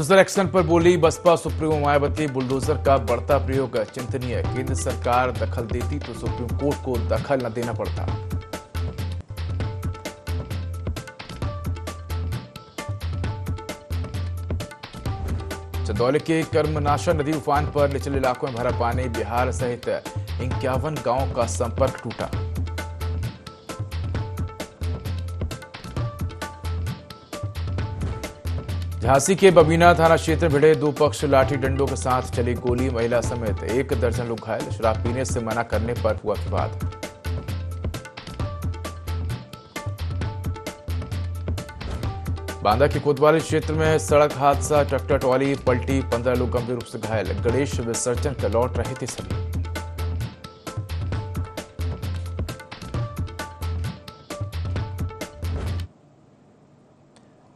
Bulldozer action पर बोली Baspa supremo Mayawati. Bulldozer का बढ़ता प्रयोग चिंतनीय। केंद्र सरकार दखल देती तो सुप्रीम कोर्ट को दखल न देना पड़ता। चंदौली के कर्मनाशा नदी उफान पर, निचले इलाकों में भरा पानी। बिहार सहित 51 गांवों का संपर्क टूटा। झांसी के बबीना थाना क्षेत्र में भिड़े दो पक्ष, लाठी डंडों के साथ चली गोली। महिला समेत 1 दर्जन लोग घायल। शराब पीने से मना करने पर हुआ विवाद। बांदा के कोतवाली क्षेत्र में सड़क हादसा, ट्रैक्टर ट्रॉली पलटी, 15 लोग गंभीर रूप से घायल। गणेश विसर्जन कर लौट रहे थे सभी।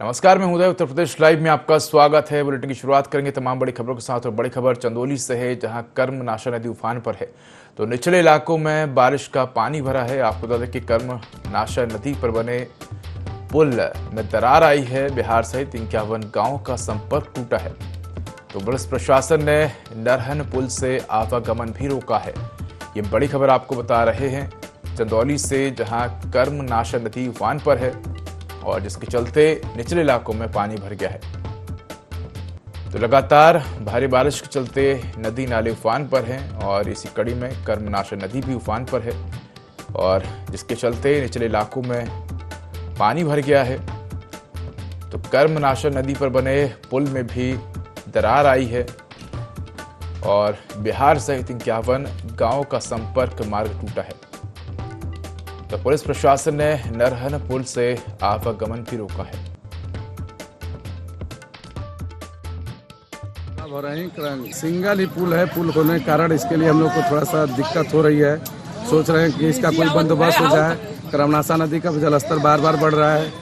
नमस्कार, मैं उदय, उत्तर प्रदेश लाइव में आपका स्वागत है। बुलेटिन की शुरुआत करेंगे तमाम बड़ी खबरों के साथ। और बड़ी खबर चंदौली से है, जहां कर्मनाशा नदी उफान पर है तो निचले इलाकों में बारिश का पानी भरा है। आपको बता दें कि कर्मनाशा नदी पर बने पुल में दरार आई है। बिहार सहित 51 गांवों का संपर्क टूटा है। तो पुलिस प्रशासन ने नरहन पुल से आवागमन भी रोका है। ये बड़ी खबर आपको बता रहे हैं चंदौली से, जहां कर्मनाशा नदी उफान पर है और जिसके चलते निचले इलाकों में पानी भर गया है। तो लगातार भारी बारिश के चलते नदी नाले उफान पर हैं और इसी कड़ी में कर्मनाशा नदी भी उफान पर है और जिसके चलते निचले इलाकों में पानी भर गया है। तो कर्मनाशा नदी पर बने पुल में भी दरार आई है और बिहार सहित 51 गांवों का संपर्क मार्ग टूटा है। तो पुलिस प्रशासन ने नरहन पुल से आवागमन भी रोका है। सिंगल ही पुल है। पुल होने के कारण इसके लिए हम लोग को थोड़ा सा दिक्कत हो रही है। सोच रहे हैं कि इसका कोई बंदोबस्त हो जाए। कर्मनाशा नदी का जलस्तर बार बार बढ़ रहा है,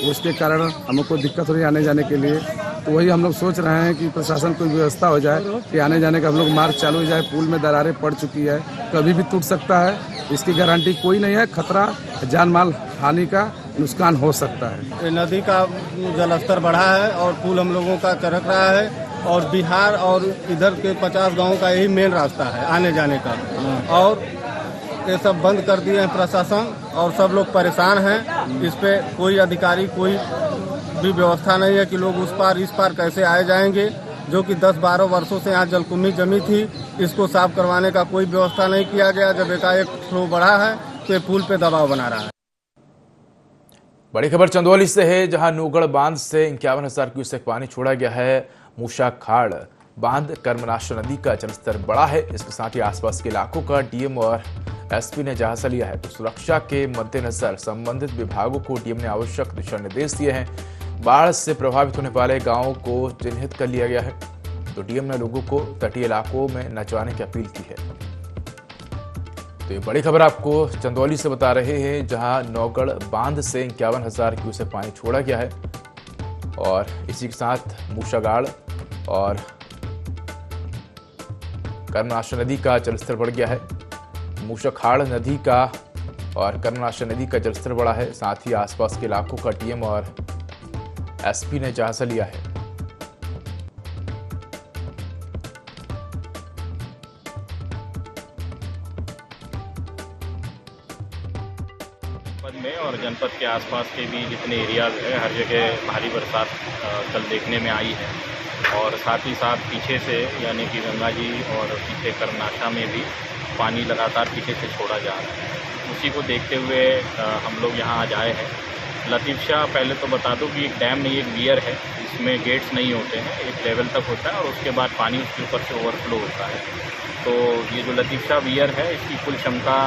उसके कारण हम लोग को दिक्कत हो रही है आने जाने के लिए। तो वही हम लोग सोच रहे हैं कि प्रशासन कोई व्यवस्था हो जाए कि आने जाने का हम लोग मार्ग चालू हो जाए। पुल में दरारें पड़ चुकी है, कभी भी टूट सकता है, इसकी गारंटी कोई नहीं है। खतरा जान माल हानि का नुकसान हो सकता है। नदी का जलस्तर बढ़ा है और पुल हम लोगों का चरक रहा है और बिहार और इधर के 50 गांवों का यही मेन रास्ता है आने जाने का। और ये सब बंद कर दिए हैं प्रशासन और सब लोग परेशान हैं। इस पे कोई अधिकारी कोई भी व्यवस्था नहीं है कि लोग उस पार इस पार कैसे आए जाएंगे। जो कि 10-12 वर्षों से यहाँ जलकुंभी जमी थी, इसको साफ करवाने का कोई व्यवस्था नहीं किया गया। जब एकाएक फ्लो बढ़ा है तो ये पुल पे दबाव बना रहा है। बड़ी खबर चंदौली से है, जहां नूगढ़ बांध से 51,000 क्यूसेक पानी छोड़ा गया है। मूसा खाड़ बांध कर्मनाशा नदी का जलस्तर बढ़ा है। इसके साथ ही आसपास के इलाकों का डीएम और एसपी ने जायजा लिया है। तो सुरक्षा के मद्देनजर संबंधित विभागों को डीएम ने आवश्यक दिशा निर्देश दिए हैं। बाढ़ से प्रभावित होने वाले गांवों को चिन्हित कर लिया गया है। तो डीएम ने लोगों को तटीय इलाकों में न जाने की अपील की है। तो ये बड़ी खबर आपको चंदौली से बता रहे हैं, जहां नौगढ़ बांध से 51,000 क्यूसेक पानी छोड़ा गया है और इसी के साथ मूसागाड़ और कर्मनाशा नदी का जलस्तर बढ़ गया है। मूसाखाड़ नदी का और कर्मनाशा नदी का जलस्तर बढ़ा है। साथ ही आसपास के इलाकों का डीएम और एसपी ने जायजा लिया है। में और जनपद के आसपास के भी जितने एरियाज हैं, हर जगह भारी बरसात कल देखने में आई है। और साथ ही साथ पीछे से यानी कि गंगा जी और पीछे कर्मनाशा में भी पानी लगातार पीछे से छोड़ा जा रहा है। उसी को देखते हुए हम लोग यहाँ आज आए हैं। लतीफ शाह, पहले तो बता दूं कि एक डैम नहीं, एक वियर है। इसमें गेट्स नहीं होते हैं, एक लेवल तक होता है और उसके बाद पानी उसके ऊपर से ओवरफ्लो होता है। तो ये जो लतीफ शाह वियर है, इसकी कुल क्षमता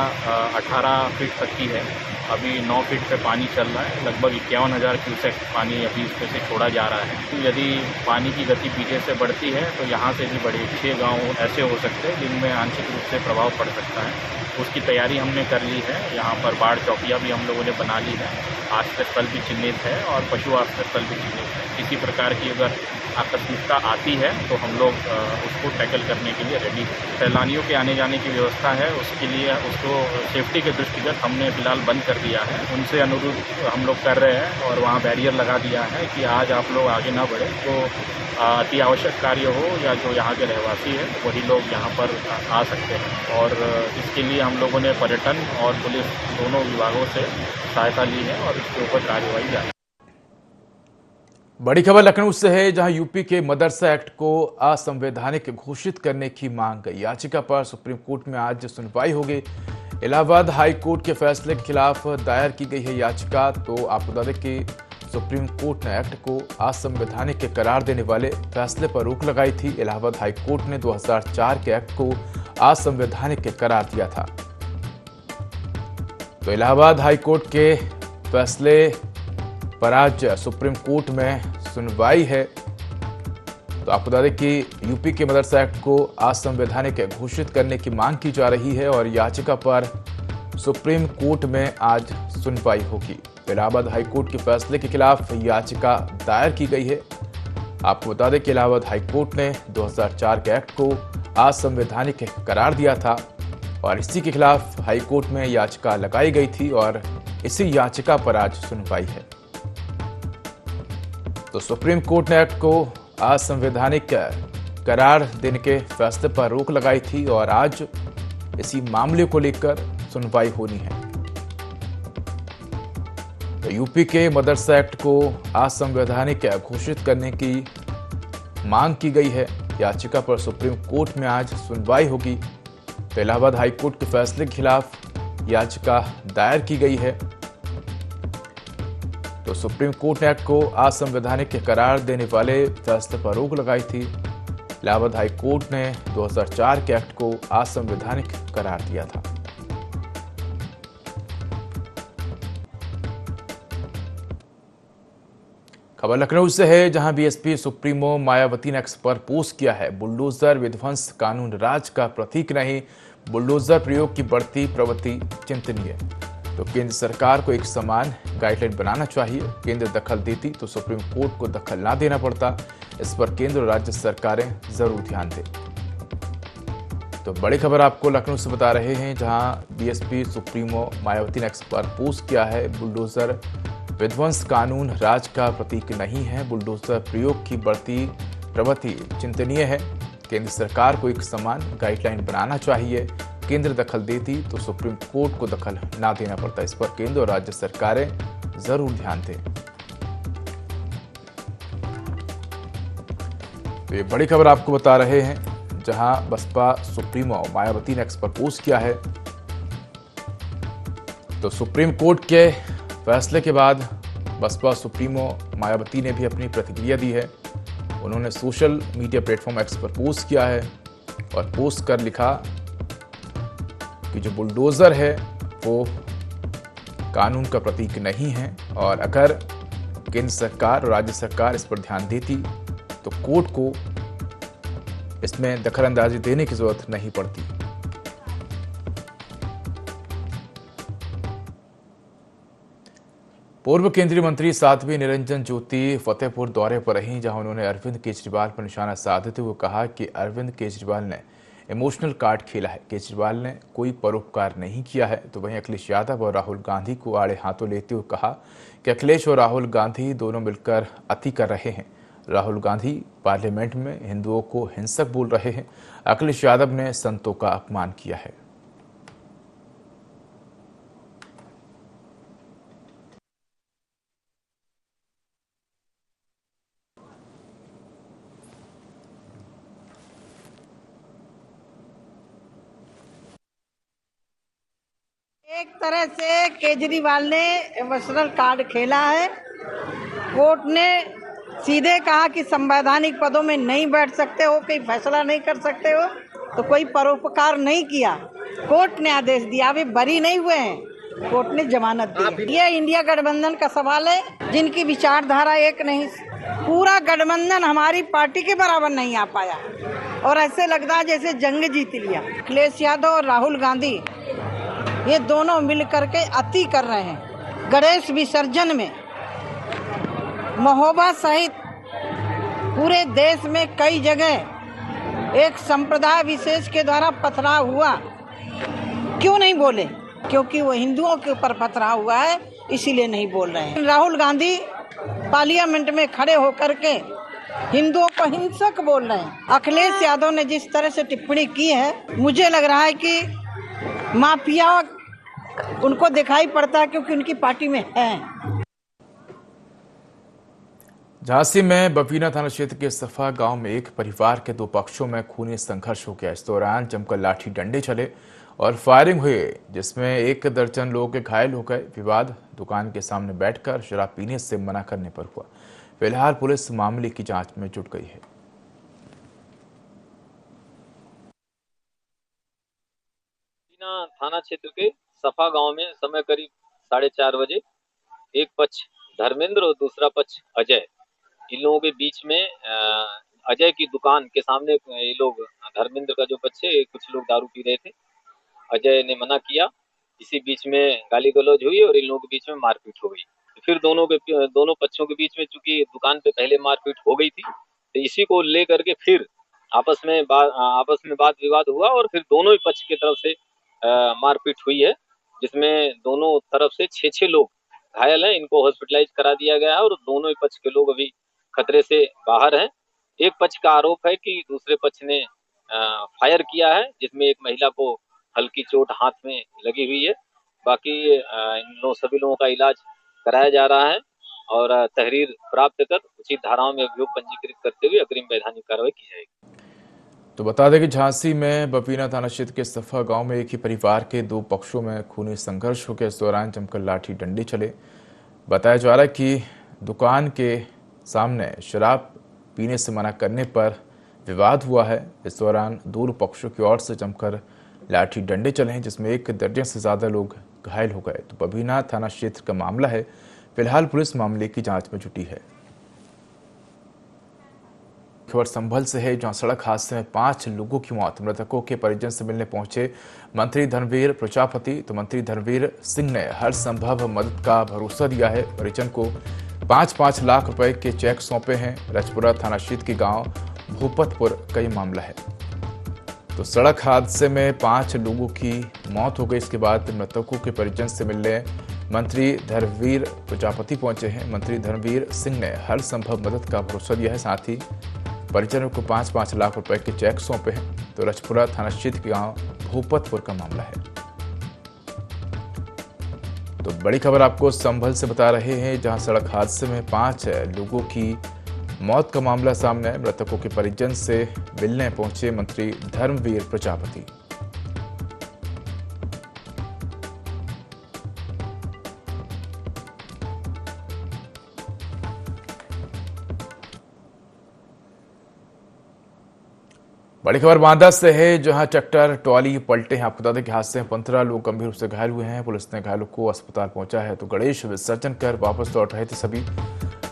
18 फीट तक की है। अभी 9 फीट पे पानी चल रहा है। लगभग 51,000 क्यूसेक पानी अभी इसमें से छोड़ा जा रहा है। तो यदि पानी की गति पीछे से बढ़ती है तो यहाँ से भी बड़े 6 गाँव ऐसे हो सकते हैं जिनमें आंशिक रूप से प्रभाव पड़ सकता है। उसकी तैयारी हमने कर ली है। यहाँ पर बाढ़ चौकियाँ भी हम लोगों ने बना ली है। आश्रय स्थल भी चिन्हित है और पशु आश्रय स्थल भी चिन्हित है। किसी प्रकार की अगर आकस्मिकता आती है तो हम लोग उसको टैकल करने के लिए रेडी हैं। सैलानियों के आने जाने की व्यवस्था है, उसके लिए उसको सेफ्टी के दृष्टिगत हमने फ़िलहाल बंद कर दिया है। उनसे अनुरोध हम लोग कर रहे हैं और वहाँ बैरियर लगा दिया है कि आज आप लोग आगे ना बढ़ें, तो अति आवश्यक कार्य हो या जो यहाँ के रहवासी हैं वही लोग यहाँ पर आ सकते हैं। और इसके लिए हम लोगों ने पर्यटन और पुलिस दोनों विभागों से सहायता ली है और इसके ऊपर कार्यवाही जारी। बड़ी खबर लखनऊ से है, जहां यूपी के मदरसा एक्ट को असंवैधानिक घोषित करने की मांग गई। याचिका पर सुप्रीम कोर्ट में आज सुनवाई होगी। इलाहाबाद हाई कोर्ट के फैसले के खिलाफ दायर की गई है याचिका। तो आपको बता दें कि सुप्रीम कोर्ट ने एक्ट को असंवैधानिक करार देने वाले फैसले पर रोक लगाई थी। इलाहाबाद हाई कोर्ट ने 2004 के एक्ट को असंवैधानिक करार दिया था। तो इलाहाबाद हाई कोर्ट के फैसले पर आज सुप्रीम कोर्ट में सुनवाई है। तो आपको बता दें कि यूपी के मदरसा एक्ट को असंवैधानिक घोषित करने की मांग की जा रही है और याचिका पर सुप्रीम कोर्ट में आज सुनवाई होगी। इलाहाबाद हाई कोर्ट के फैसले के खिलाफ याचिका दायर की गई है। आपको बता दें कि इलाहाबाद हाई कोर्ट ने 2004 के एक्ट को असंवैधानिक करार दिया था और इसी के खिलाफ हाई कोर्ट में याचिका लगाई गई थी और इसी याचिका पर आज सुनवाई है। तो सुप्रीम कोर्ट ने एक्ट को असंवैधानिक करार देने के फैसले पर रोक लगाई थी और आज इसी मामले को लेकर सुनवाई होनी है। तो यूपी के मदरसा एक्ट को असंवैधानिक घोषित करने की मांग की गई है। याचिका पर सुप्रीम कोर्ट में आज सुनवाई होगी। तो इलाहाबाद हाई कोर्ट के फैसले के खिलाफ याचिका दायर की गई है। तो सुप्रीम कोर्ट ने एक्ट को असंवैधानिक करार देने वाले फैसले पर रोक लगाई थी। इलाहाबाद हाई कोर्ट ने 2004 के एक्ट को असंवैधानिक करार दिया था। खबर लखनऊ से है, जहां बीएसपी सुप्रीमो मायावती ने एक्स पर पोस्ट किया है, बुलडोजर विध्वंस कानून राज का प्रतीक नहीं, बुलडोजर प्रयोग की बढ़ती प्रवृत्ति चिंतनीय। तो केंद्र सरकार को एक समान गाइडलाइन बनाना चाहिए। केंद्र दखल देती तो सुप्रीम कोर्ट को दखल ना देना पड़ता। इस पर केंद्र और राज्य सरकारें जरूर ध्यान दें। तो बड़ी खबर आपको लखनऊ से बता रहे हैं, जहां बीएसपी सुप्रीमो मायावती ने एक्स पर पोस्ट किया है, बुलडोजर विध्वंस कानून राज का प्रतीक नहीं है, बुलडोजर प्रयोग की बढ़ती प्रवृत्ति चिंतनीय है। केंद्र सरकार को एक समान गाइडलाइन बनाना चाहिए। केंद्र दखल देती तो सुप्रीम कोर्ट को दखल ना देना पड़ता। इस पर केंद्र और राज्य सरकारें जरूर ध्यान दें। तो ये बड़ी खबर आपको बता रहे हैं, जहां बसपा सुप्रीमो मायावती ने एक्स पर पोस्ट किया है। तो सुप्रीम कोर्ट के फैसले के बाद बसपा सुप्रीमो मायावती ने भी अपनी प्रतिक्रिया दी है। उन्होंने सोशल मीडिया प्लेटफॉर्म एक्स पर पोस्ट किया है और पोस्ट कर लिखा कि जो बुलडोजर है वो कानून का प्रतीक नहीं है और अगर केंद्र सरकार और राज्य सरकार इस पर ध्यान देती तो कोर्ट को इसमें दखलंदाजी देने की जरूरत नहीं पड़ती। पूर्व केंद्रीय मंत्री साध्वी निरंजन ज्योति फतेहपुर दौरे पर रहीं, जहां उन्होंने अरविंद केजरीवाल पर निशाना साधते हुए कहा कि अरविंद केजरीवाल ने इमोशनल कार्ड खेला है, केजरीवाल ने कोई परोपकार नहीं किया है। तो वहीं अखिलेश यादव और राहुल गांधी को आड़े हाथों लेते हुए कहा कि अखिलेश और राहुल गांधी दोनों मिलकर अति कर रहे हैं। राहुल गांधी पार्लियामेंट में हिंदुओं को हिंसक बोल रहे हैं। अखिलेश यादव ने संतों का अपमान किया है। एक तरह से केजरीवाल ने इमोशनल कार्ड खेला है। कोर्ट ने सीधे कहा कि संवैधानिक पदों में नहीं बैठ सकते हो, कोई फैसला नहीं कर सकते हो, तो कोई परोपकार नहीं किया। कोर्ट ने आदेश दिया, अभी बरी नहीं हुए हैं, कोर्ट ने जमानत दी। ये इंडिया गठबंधन का सवाल है, जिनकी विचारधारा एक नहीं, पूरा गठबंधन हमारी पार्टी के बराबर नहीं आ पाया और ऐसे लगता है जैसे जंग जीत लिया। अखिलेश यादव और राहुल गांधी ये दोनों मिल करके अति कर रहे हैं। गणेश विसर्जन में महोबा सहित पूरे देश में कई जगह एक संप्रदाय विशेष के द्वारा पथराव हुआ, क्यों नहीं बोले? क्योंकि वो हिंदुओं के ऊपर पथराव हुआ है, इसीलिए नहीं बोल रहे हैं। राहुल गांधी पार्लियामेंट में खड़े होकर के हिंदुओं को हिंसक बोल रहे हैं। अखिलेश यादव ने जिस तरह से टिप्पणी की है, मुझे लग रहा है कि माफिया उनको दिखाई पड़ता है, क्योंकि उनकी पार्टी में है। झांसी में बबीना थाना क्षेत्र के सफा गांव में एक परिवार के दो पक्षों में खूनी संघर्ष हो गया। इस दौरान जमकर लाठी डंडे चले और फायरिंग हुई, जिसमें 1 दर्जन लोग घायल हो गए। विवाद दुकान के सामने बैठकर शराब पीने से मना करने पर हुआ। फिलहाल पुलिस मामले की जांच में जुट गई है। थाना क्षेत्र के सफा गांव में समय करीब 4:30 बजे एक पक्ष धर्मेंद्र और दूसरा पक्ष अजय, इन लोगों के बीच में अजय की दुकान के सामने ये लोग, धर्मेंद्र का जो पक्ष है, कुछ लोग दारू पी रहे थे। अजय ने मना किया, इसी बीच में गाली गलौज हुई और इन लोगों के बीच में मारपीट हो गई। फिर दोनों पक्षों के बीच में, चूंकि दुकान पे पहले मारपीट हो गई थी, तो इसी को लेकर के फिर आपस में वाद विवाद हुआ और फिर दोनों ही पक्ष की तरफ से मारपीट हुई है, जिसमें दोनों तरफ से 6 लोग घायल हैं। इनको हॉस्पिटलाइज करा दिया गया है और दोनों ही पक्ष के लोग अभी खतरे से बाहर हैं। एक पक्ष का आरोप है कि दूसरे पक्ष ने फायर किया है, जिसमें एक महिला को हल्की चोट हाथ में लगी हुई है। बाकी सभी लोगों का इलाज कराया जा रहा है और तहरीर प्राप्त कर उचित धाराओं में अभियोग पंजीकृत करते हुए अग्रिम वैधानिक कार्रवाई की जाएगी। तो बता दें कि झांसी में बबीना थाना क्षेत्र के सफा गांव में एक ही परिवार के दो पक्षों में खूनी संघर्ष हो गया। इस दौरान जमकर लाठी डंडे चले। बताया जा रहा है कि दुकान के सामने शराब पीने से मना करने पर विवाद हुआ है। इस दौरान दोनों पक्षों की ओर से जमकर लाठी डंडे चले हैं, जिसमें 1 दर्जन से ज्यादा लोग घायल हो गए। तो बबीना थाना क्षेत्र का मामला है। फिलहाल पुलिस मामले की जांच में जुटी है। खबर संभल से है, जहां सड़क हादसे में 5 लोगों की मौत। मृतकों के परिजन से मिलने पहुंचे मंत्री धर्मवीर प्रजापति। तो मंत्री धर्मवीर सिंह ने हर संभव मदद का भरोसा दिया है। परिजन को 5-5 लाख रुपए के चेक सौंपे हैं। रजपुरा थाना क्षेत्र के गांव भूपतपुर का ये मामला है। तो सड़क हादसे में 5 लोगों की मौत हो गई। इसके बाद मृतकों के परिजन से मिलने मंत्री धर्मवीर प्रजापति पहुंचे हैं। मंत्री धर्मवीर सिंह ने हर संभव मदद का भरोसा दिया है। साथ ही परिजनों को 5-5 लाख रुपए के चेक सौंपे हैं। तो रजपुरा थाना क्षेत्र के गांव भूपतपुर का मामला है। तो बड़ी खबर आपको संभल से बता रहे हैं, जहां सड़क हादसे में 5 लोगों की मौत का मामला सामने आया। मृतकों के परिजन से मिलने पहुंचे मंत्री धर्मवीर प्रजापति। बड़ी खबर बांदा से है, जहां ट्रैक्टर ट्रॉली पलटे हैं। आपको बता दें कि हादसे में 15 लोग गंभीर रूप से घायल हुए हैं। पुलिस ने घायलों को अस्पताल पहुंचा है। तो गणेश विसर्जन कर वापस लौट रहे थे सभी।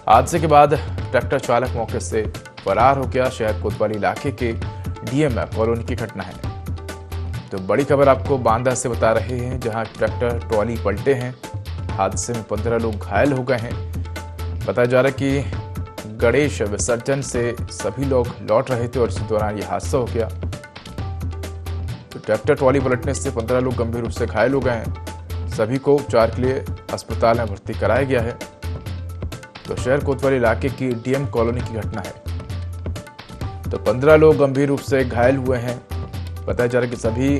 हादसे के बाद ट्रैक्टर चालक मौके से फरार हो गया। शहर कोतवाली इलाके के डीएम कॉलोनी की घटना है। तो बड़ी खबर आपको बांदा से बता रहे हैं, जहां ट्रैक्टर ट्रॉली पलटे हैं। हादसे में 15 लोग घायल हो गए हैं। बताया जा रहा है कि गणेश विसर्जन से सभी लोग लौट रहे थे और इसी दौरान यह हादसा हो गया। तो ट्रैक्टर ट्रॉली पलटने से 15 लोग गंभीर रूप से घायल हो गए हैं। सभी को उपचार के लिए अस्पताल में भर्ती कराया गया है। तो शहर कोतवाली इलाके की डीएम कॉलोनी की घटना है। तो 15 लोग गंभीर रूप से घायल हुए हैं। बताया जा रहा है कि सभी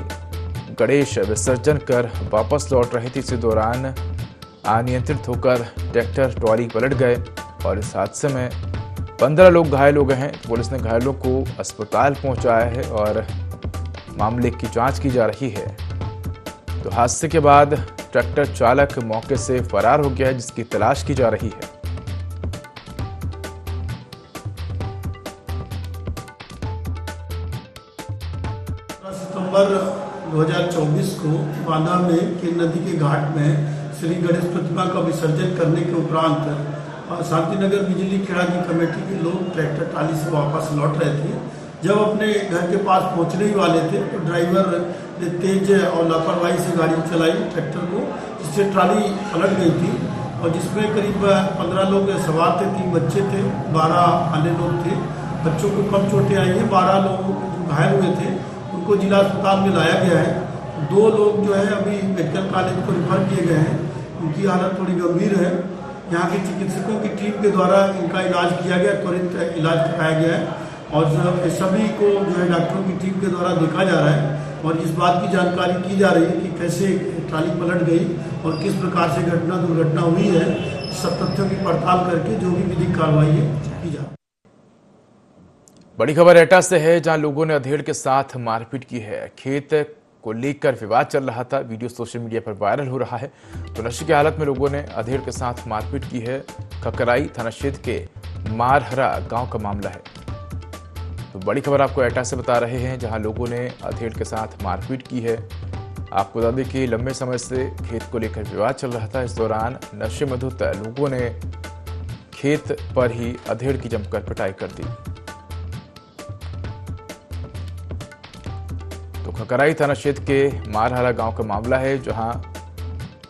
गणेश विसर्जन कर वापस लौट रहे थे। इसी दौरान अनियंत्रित होकर ट्रैक्टर ट्रॉली पलट गए और इस हादसे में 15 लोग घायल हो गए हैं। पुलिस ने घायलों को अस्पताल पहुंचाया है और मामले की जांच की जा रही है। तो हादसे के बाद ट्रैक्टर चालक मौके से फरार हो गया है, जिसकी तलाश की जा रही है। सितंबर 2024 को बांदा में के नदी के घाट में श्री गणेश प्रतिमा का विसर्जन करने के उपरांत शांतिनगर बिजली खेड़ा की कमेटी के लोग ट्रैक्टर ट्राली से वापस लौट रहे थे। जब अपने घर के पास पहुंचने ही वाले थे तो ड्राइवर ने तेज और लापरवाही से गाड़ी चलाई ट्रैक्टर को, जिससे ट्राली पलट गई थी और जिसमें करीब 15 लोग सवार थे, 3 बच्चे थे, 12 अन्य लोग थे। बच्चों को कम चोटें आई हैं। 12 लोग जो घायल हुए थे उनको जिला अस्पताल में लाया गया है। 2 लोग जो है अभी मेडिकल कॉलेज को रेफर किए गए हैं, उनकी हालत थोड़ी गंभीर है। यहाँ के चिकित्सकों की टीम के द्वारा इनका इलाज किया गया, त्वरित इलाज कराया गया है और सभी को जो है डॉक्टरों की टीम के द्वारा देखा जा रहा है और इस बात की जानकारी की जा रही है कि कैसे ट्राली पलट गई और किस प्रकार से दुर्घटना हुई है। सब तथ्यों की पड़ताल करके जो भी विधिक कार्रवाई है की जा रही है। बड़ी खबर एटा से है, जहां लोगों ने अधेड़ के साथ मारपीट की है। खेत को लेकर विवाद चल रहा था, वीडियो सोशल मीडिया पर वायरल हो रहा है। तो नशे की हालत में लोगों ने अधेड़ के साथ मारपीट की है। खकराई थाना क्षेत्र के मारहरा गांव का मामला है। तो बड़ी खबर आपको एटा से बता रहे हैं, जहां लोगों ने अधेड़ के साथ मारपीट की है। आपको बता दें कि लंबे समय से खेत को लेकर विवाद चल रहा था। इस दौरान नशे में धुत लोगों ने खेत पर ही अधेड़ की जमकर पिटाई कर दी। तो खकराई थाना क्षेत्र के मारहरा गांव का मामला है, जहां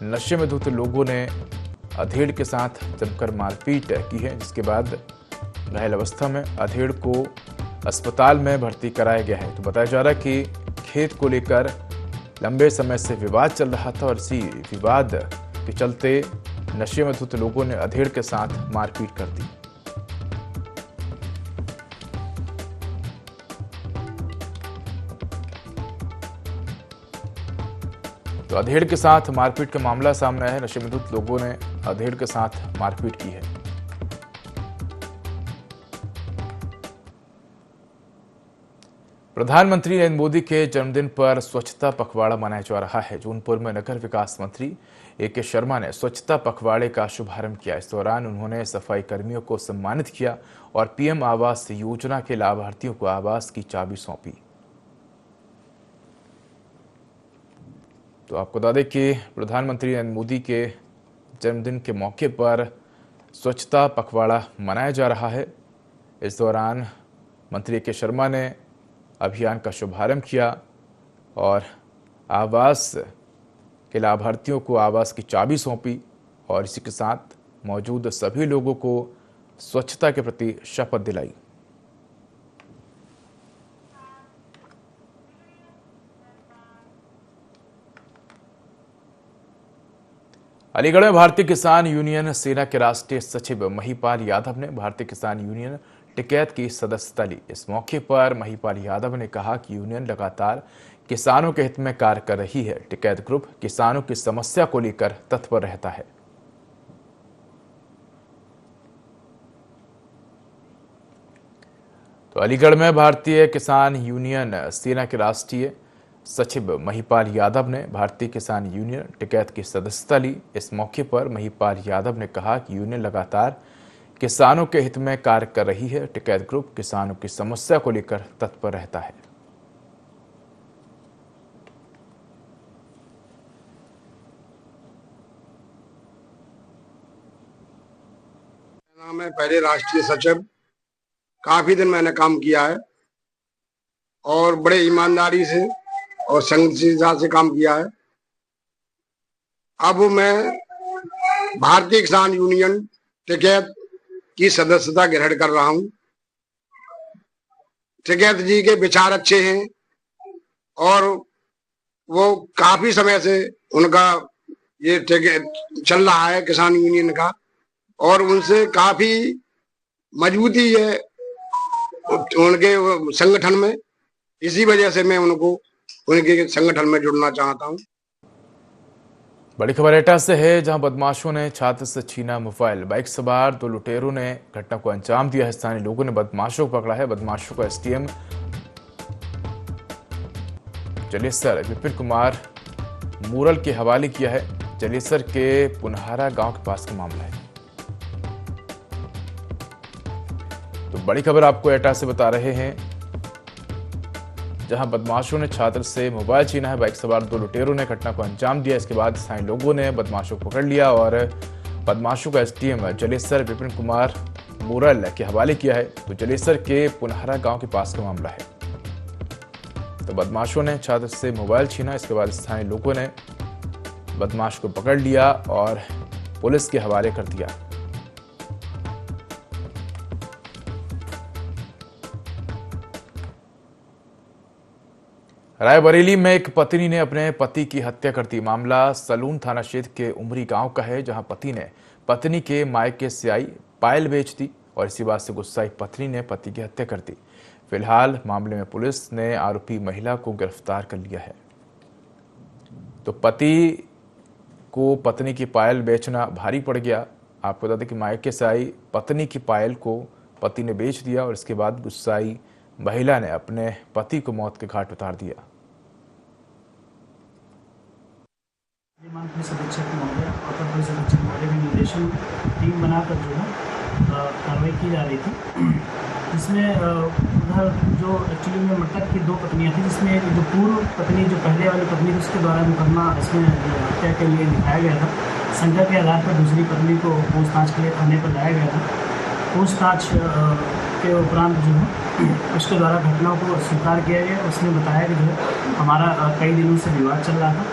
नशे में धुत लोगों ने अधेड़ के साथ जमकर मारपीट की है, जिसके बाद घायल अवस्था में अधेड़ को अस्पताल में भर्ती कराया गया है। तो बताया जा रहा है कि खेत को लेकर लंबे समय से विवाद चल रहा था और इसी विवाद के चलते नशे में धुत लोगों ने अधेड़ के साथ मारपीट कर दी। तो अधेड़ के साथ मारपीट का मामला सामने आया है। नशे में धुत लोगों ने अधेड़ के साथ मारपीट की है। प्रधानमंत्री नरेंद्र मोदी के जन्मदिन पर स्वच्छता पखवाड़ा मनाया जा रहा है। जौनपुर में नगर विकास मंत्री ए.के. शर्मा ने स्वच्छता पखवाड़े का शुभारंभ किया। इस दौरान उन्होंने सफाई कर्मियों को सम्मानित किया और पीएम आवास योजना के लाभार्थियों को आवास की चाबी सौंपी। तो आपको बता दें कि प्रधानमंत्री नरेंद्र मोदी के जन्मदिन के मौके पर स्वच्छता पखवाड़ा मनाया जा रहा है। इस दौरान मंत्री ए.के. शर्मा ने अभियान का शुभारंभ किया और आवास के लाभार्थियों को आवास की चाबी सौंपी और इसी के साथ मौजूद सभी लोगों को स्वच्छता के प्रति शपथ दिलाई। अलीगढ़ में भारतीय किसान यूनियन सेना के राष्ट्रीय सचिव महिपाल यादव ने भारतीय किसान यूनियन टिकैत की सदस्यता ली। इस मौके पर महिपाल यादव ने कहा कि यूनियन लगातार किसानों के हित में कार्य कर रही है। टिकैत ग्रुप किसानों की समस्या को लेकर तत्पर रहता है। तो अलीगढ़ में भारतीय किसान यूनियन सेना के राष्ट्रीय सचिव महिपाल यादव ने भारतीय किसान यूनियन टिकैत की सदस्यता ली। इस मौके पर महिपाल यादव ने कहा कि यूनियन लगातार किसानों के हित में कार्य कर रही है। टिकैत ग्रुप किसानों की समस्या को लेकर तत्पर रहता है। नाम है पहले राष्ट्रीय सचिव, काफी दिन मैंने काम किया है और बड़े ईमानदारी से और संगठितता से काम किया है। अब मैं भारतीय किसान यूनियन टिकैत की सदस्यता ग्रहण कर रहा हूं। टिकैत जी के विचार अच्छे हैं और वो काफी समय से उनका ये टिकैत चल रहा है किसान यूनियन का और उनसे काफी मजबूती है उनके संगठन में। इसी वजह से मैं उनको उनके संगठन में जुड़ना चाहता हूं। बड़ी खबर एटा से है, जहां बदमाशों ने छात्र से छीना मोबाइल। बाइक सवार 2 लुटेरों ने घटना को अंजाम दिया है। स्थानीय लोगों ने बदमाशों को पकड़ा है। बदमाशों को एसडीएम जलेसर विपिन कुमार मूरल के हवाले किया है। जलेसर के पुनहारा गांव के पास का मामला है। तो बड़ी खबर आपको एटा से बता रहे हैं, जहां बदमाशों ने छात्र से मोबाइल छीना है। बाइक सवार 2 लुटेरों ने घटना को अंजाम दिया। इसके बाद स्थानीय लोगों ने बदमाशों को पकड़ लिया और बदमाशों का एसडीएम जलेसर विपिन कुमार मूरल के हवाले किया है। तो जलेसर के पुनहरा गांव के पास का मामला है। तो बदमाशों ने छात्र से मोबाइल छीना। इसके बाद स्थानीय लोगों ने बदमाश को पकड़ लिया और पुलिस के हवाले कर दिया। रायबरेली में एक पत्नी ने अपने पति की हत्या कर दी। मामला सलून थाना क्षेत्र के उमरी गांव का है, जहां पति ने पत्नी के मायके से आई पायल बेच दी और इसी बात से गुस्साई पत्नी ने पति की हत्या कर दी। फिलहाल मामले में पुलिस ने आरोपी महिला को गिरफ्तार कर लिया है। तो पति को पत्नी की पायल बेचना भारी पड़ गया। आपको बता दें कि मायके से आई पत्नी की पायल को पति ने बेच दिया और इसके बाद गुस्साई महिला ने अपने पति को मौत के घाट उतार दिया। पुलिस अधीक्षक महोदय अपर पुलिस अधीक्षक महोदय के निर्देशन टीम बनाकर जो है कार्रवाई की जा रही थी, जिसमें उधर जो एक्चुअली में मृतक की दो पत्नियां थी, जिसमें जो पूर्व पत्नी जो पहले वाली पत्नी थी उसके द्वारा मुकदमा इसमें हत्या के लिए दिखाया गया था। संज्ञा के आधार पर दूसरी पत्नी को पूछताछ के लिए थाने पर लाया गया था। पूछताछ के उपरांत जो है उसके द्वारा घटनाओं को स्वीकार किया गया। उसने बताया कि जो है हमारा कई दिनों से विवाद चल रहा था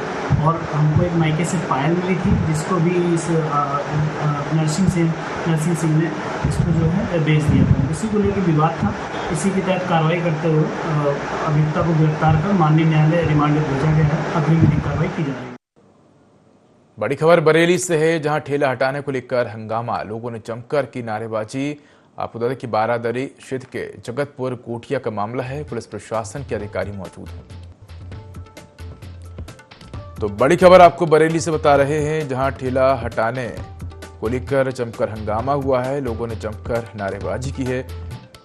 और हमको एक मायके से पायल मिली थी, जिसको भी इस नरसिंह सिंह ने इसको जो है बेच दिया था। इसी को लेकर विवाद था। इसी के तहत कार्रवाई करते हुए अभियुक्ता को गिरफ्तार कर माननीय न्यायालय रिमांड पर भेजा गया है। अग्रिम विधिक कार्रवाई की जा रही है। बड़ी खबर बरेली से है, जहां ठेला हटाने को लेकर हंगामा, लोगों ने जमकर की नारेबाजी। आपको बता दें कि बारादरी क्षेत्र के जगतपुर कोटिया का मामला है। पुलिस प्रशासन के अधिकारी मौजूद हैं। तो बड़ी खबर आपको बरेली से बता रहे हैं, जहां ठेला हटाने को लेकर जमकर हंगामा हुआ है, लोगों ने जमकर नारेबाजी की है।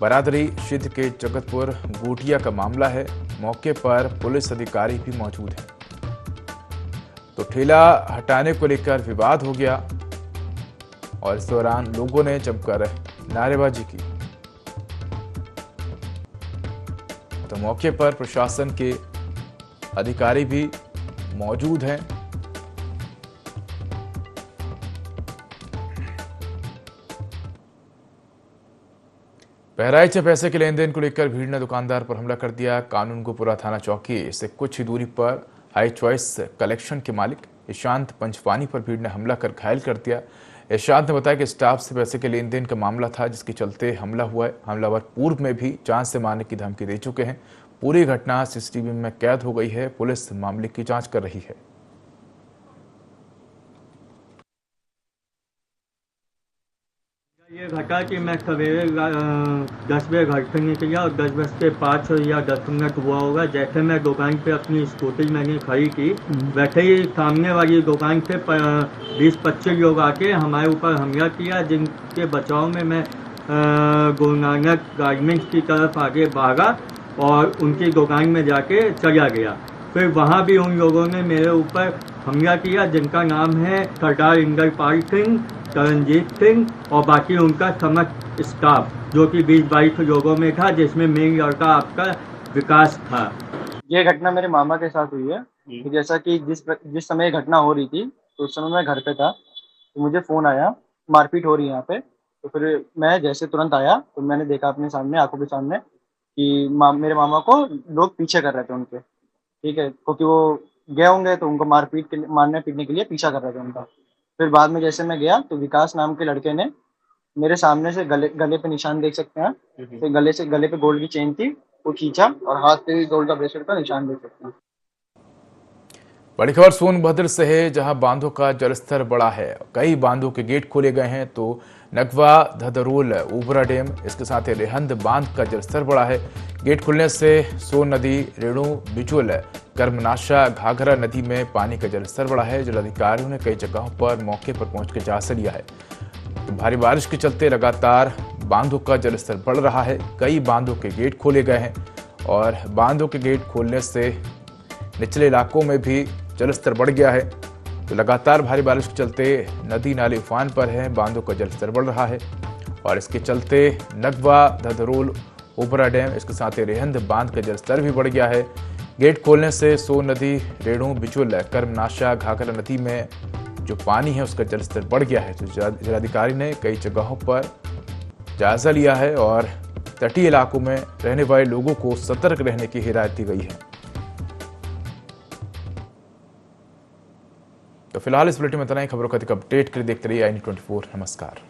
बारादरी क्षेत्र के जगतपुर गोटिया का मामला है। मौके पर पुलिस अधिकारी भी मौजूद हैं। तो ठेला हटाने को लेकर विवाद हो गया और इस दौरान लोगों ने जमकर नारेबाजी की। तो मौके पर प्रशासन के अधिकारी भी मौजूद हैं। बहराइच से पैसे के लेन देन को लेकर भीड़ ने दुकानदार पर हमला कर दिया। कानूनगोपुरा थाना चौकी से कुछ ही दूरी पर हाई चॉइस कलेक्शन के मालिक ईशांत पंचवानी पर भीड़ ने हमला कर घायल कर दिया। ईशांत ने बताया कि स्टाफ से पैसे के लेन देन का मामला था, जिसके चलते हमला हुआ है। हमलावर पूर्व में भी जान से मारने की धमकी दे चुके हैं। पूरी घटना सीसीटीवी में कैद हो गई है। पुलिस मामले की जांच कर रही है। ये घटा कि मैं सवेरे 10 बजे घर से निकला और 10:05 या 10 मिनट हुआ होगा। जैसे मैं दुकान पे अपनी स्कूटी मैंने खड़ी की, वैसे ही सामने वाली दुकान से 20-25 लोग आके हमारे ऊपर हमला किया, जिनके बचाव में मैं गुरु नानक गारमेंट्स की तरफ आगे भागा और उनकी दुकान में जाके चला गया। फिर वहाँ भी उन लोगों ने मेरे ऊपर हमला किया, जिनका नाम है सरदार इंद्रपाल सिंह, तरनजीत सिंह और बाकी उनका समस्त स्टाफ, जो कि 20-22 लोगों में था, जिसमें मेन लड़का आपका विकास था। ये घटना मेरे मामा के साथ हुई है। जैसा कि जिस समय घटना हो रही थी तो उस समय मैं घर पे था, तो मुझे फ़ोन आया मारपीट हो रही है यहाँ पे। तो फिर मैं जैसे तुरंत आया तो मैंने देखा अपने सामने, आंखों के सामने, कि मेरे मामा को लोग पीछे कर रहे थे उनके, ठीक है, क्योंकि वो गए होंगे तो उनको मारने पीटने के लिए पीछा कर रहे थे उनका। फिर बाद में जैसे मैं गया तो विकास नाम के लड़के ने मेरे सामने से गले पे निशान देख सकते हैं, तो गले पे गोल्ड की चेन थी, वो खींचा और हाथ पे भी गोल्ड का ब्रेसलेट का निशान देख सकते हैं। बड़ी खबर सोनभद्र से है, जहां बांधों का जलस्तर बढ़ा है। कई बांधों के गेट खोले गए हैं। तो नगवा, धदरोल, उबरा डैम, इसके साथ ही रेहंद बांध का जलस्तर बढ़ा है। गेट खुलने से सोन नदी, रेणु, बिजुल, कर्मनाशा, घाघरा नदी में पानी का जलस्तर बढ़ा है। जिलाधिकारियों ने कई जगहों पर मौके पर पहुंचकर जायजा लिया है। तो भारी बारिश के चलते लगातार बांधों का जलस्तर बढ़ रहा है। कई बांधों के गेट खोले गए हैं और बांधों के गेट खोलने से निचले इलाकों में भी जलस्तर बढ़ गया है। तो लगातार भारी बारिश के चलते नदी नाले उफान पर हैं, बांधों का जलस्तर बढ़ रहा है और इसके चलते नगवा, धदरोल, उबरा डैम, इसके साथ ही रेहंद बांध का जलस्तर भी बढ़ गया है। गेट खोलने से सोन नदी, रेणु, बिजुल, कर्मनाशा, घाघरा नदी में जो पानी है उसका जलस्तर बढ़ गया है। तो जिलाधिकारी ने कई जगहों पर जायजा लिया है और तटीय इलाकों में रहने वाले लोगों को सतर्क रहने की हिदायत दी गई है। तो तो फिलहाल इस बुलेटिन में इतना ही। खबरों का अधिक अपडेट के लिए देखते रहिए i24। नमस्कार।